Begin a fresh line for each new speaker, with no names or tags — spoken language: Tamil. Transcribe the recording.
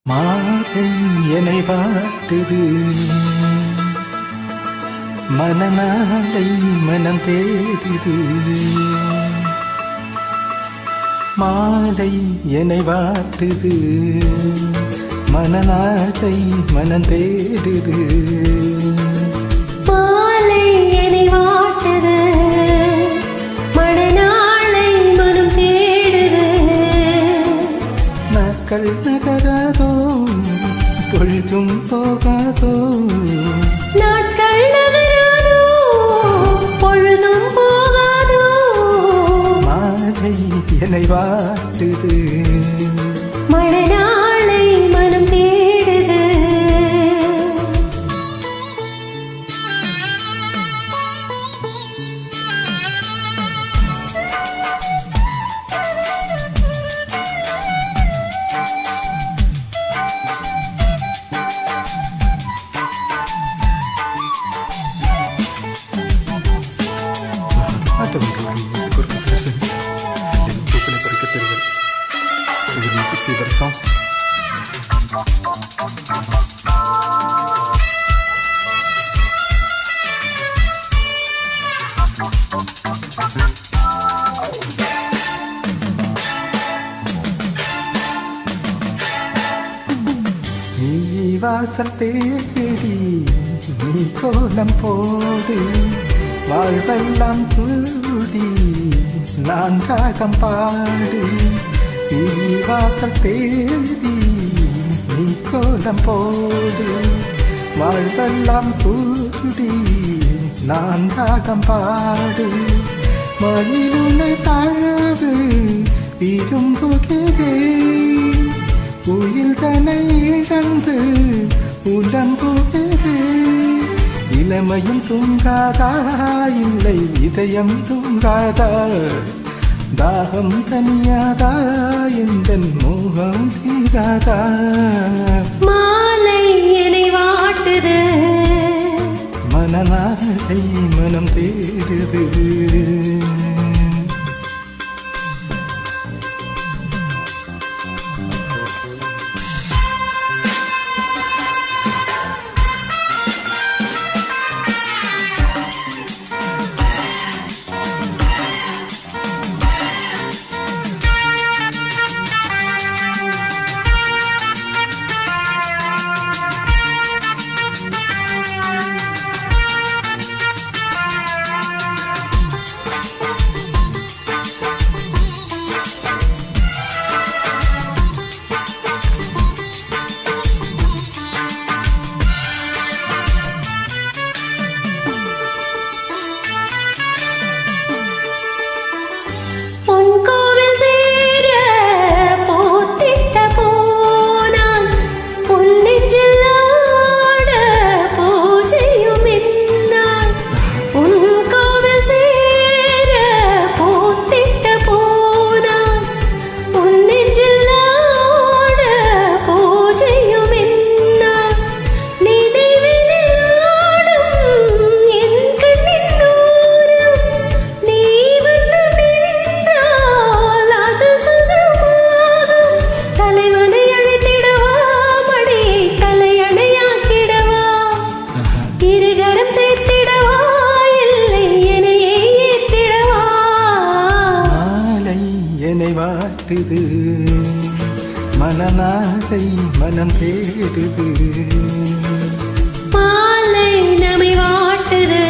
மாலை என்னை வாட்டுது, மனநாளை மனம் தேடுது. மாலை என்னை வாட்டுது, மனநாளை மனம் தேடுது.
மாலை என்னை வாட்டுது, மனநாளை மனம் தேடுது.
நாட்கள் நகராதோ, பொழுதும் போகாதோ.
நாட்கள் நகராதோ, பொழுதும் போகாதோ.
மாலை என்னை வாட்டுது,
மனநாளை மனம் தேடுது.
Musique orchestration, den Tokyo Periketervel, une musique diversante. நீ வாசல் தேடி நீ கோலம் போடு, வாழ்வெல்லாம் கூடி நான் ராகம் பாடு. நீ வாசல் தேடி நீ கோலம் போடு, வாழ்வெல்லாம் கூடி நான் ராகம் பாடு. மயிலுனை தழுவு விரும்புகிறேன், உயிர் தன்னை இழந்து உலம்புகிறேன். இளமையும் தூங்காதா, இல்லை இதயம் தூங்காதா. தாகம் தனியாதா, எந்த மோகம் தீராதா.
மாலை என்னை வாட்டுது,
மனநாளை மனம் தேடுது. என்னை வாட்டுது, மனநாளை மனம் தேடுது.
மாலை நம்மை வாட்டுது.